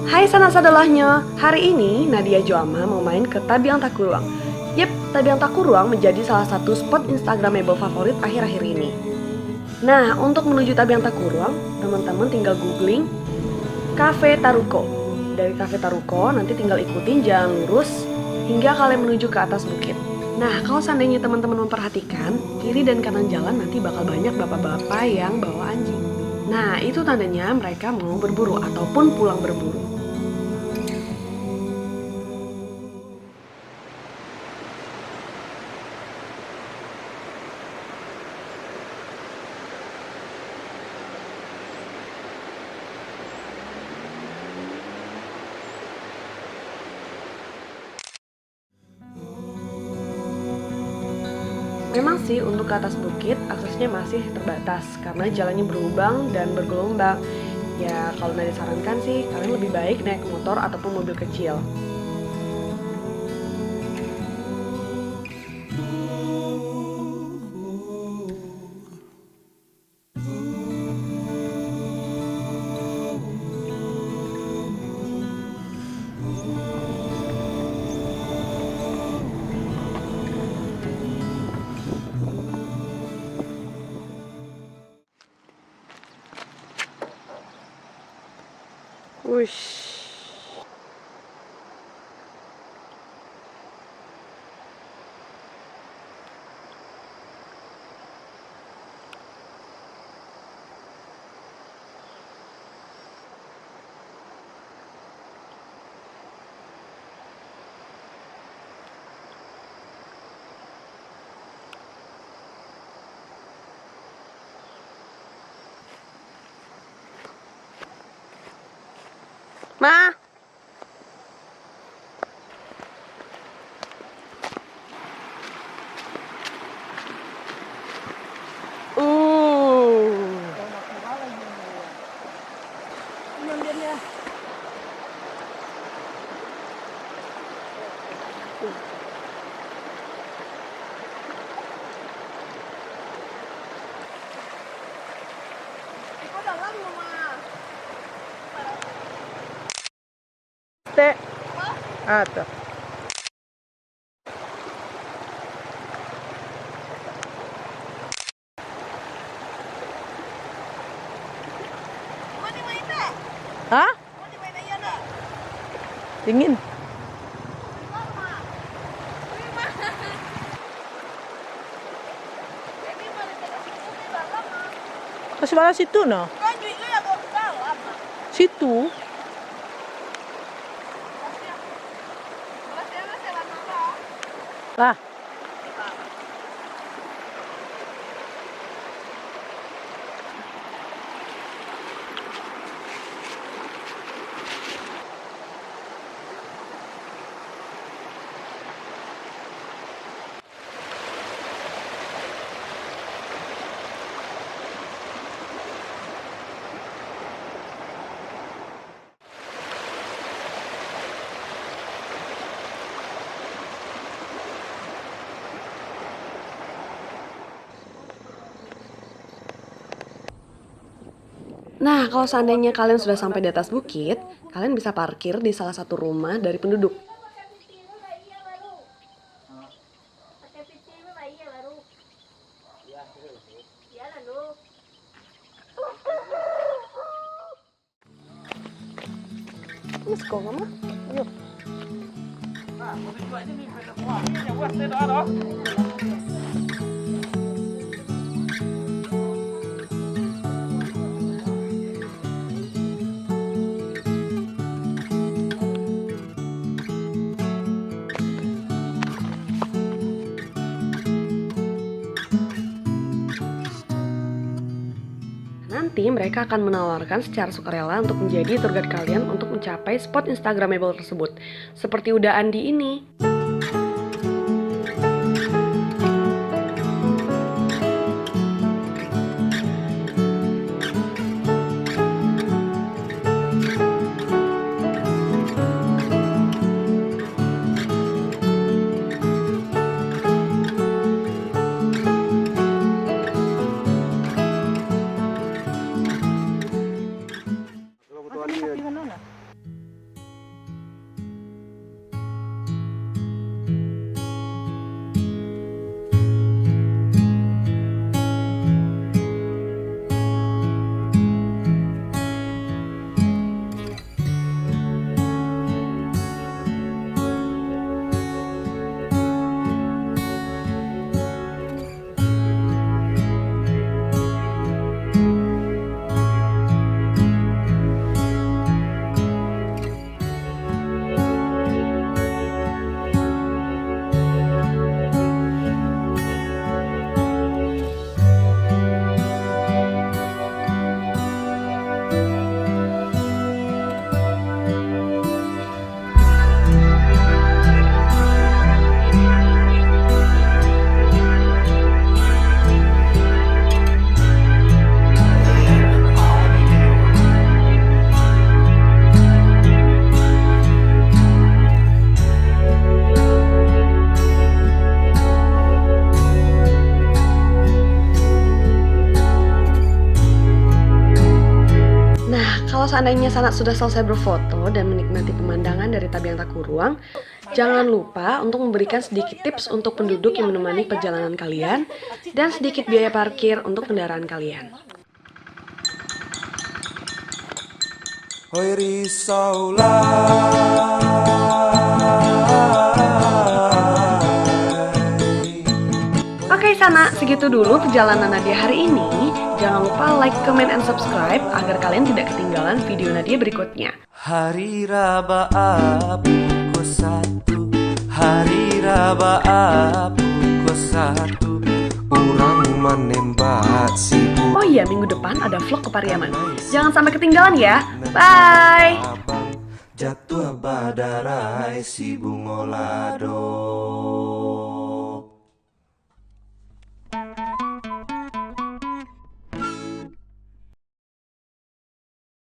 Hai sana sadolahnya, hari ini Nadia Joama mau main ke Tabiang Takuruang. Yep, Tabiang Takuruang menjadi salah satu spot instagramable favorit akhir-akhir ini. Nah, untuk menuju Tabiang Takuruang, teman-teman tinggal googling Cafe Taruko. Dari Cafe Taruko, nanti tinggal ikutin jalan lurus hingga kalian menuju ke atas bukit. Nah, kalau seandainya teman-teman memperhatikan, kiri dan kanan jalan nanti bakal banyak bapak-bapak yang bawa anjing. Nah, itu tandanya mereka mau berburu ataupun pulang berburu. Memang sih untuk ke atas bukit aksesnya masih terbatas karena jalannya berlubang dan bergelombang. Ya kalau Nadia sarankan sih kalian lebih baik naik motor ataupun mobil kecil. Wush. Ma. Teh. Ah, tuh. Hah? Dingin. Ke sebelah situ no? Situ. Lah. Nah, kalau seandainya kalian sudah sampai di atas bukit, kalian bisa parkir di salah satu rumah dari penduduk. Let's go, Mama. Yuk. Nanti mereka akan menawarkan secara sukarela untuk menjadi tour guide kalian untuk mencapai spot instagramable tersebut. Seperti udah Andi ini. kalau seandainya Sanat sudah selesai berfoto dan menikmati pemandangan dari Tabiang Takuruang, jangan lupa untuk memberikan sedikit tips untuk penduduk yang menemani perjalanan kalian dan sedikit biaya parkir untuk kendaraan kalian. Oi risaulah. Oke Sana, segitu dulu perjalanan Nadia hari ini. Jangan lupa like, comment, and subscribe agar kalian tidak ketinggalan video Nadia berikutnya. Hari Raba Abu satu, Hari Raba Abu satu, orang menembak si bu. Oh iya, minggu depan ada vlog ke Pariaman. Jangan sampai ketinggalan ya. Bye! Jatuh badarai si bungolado.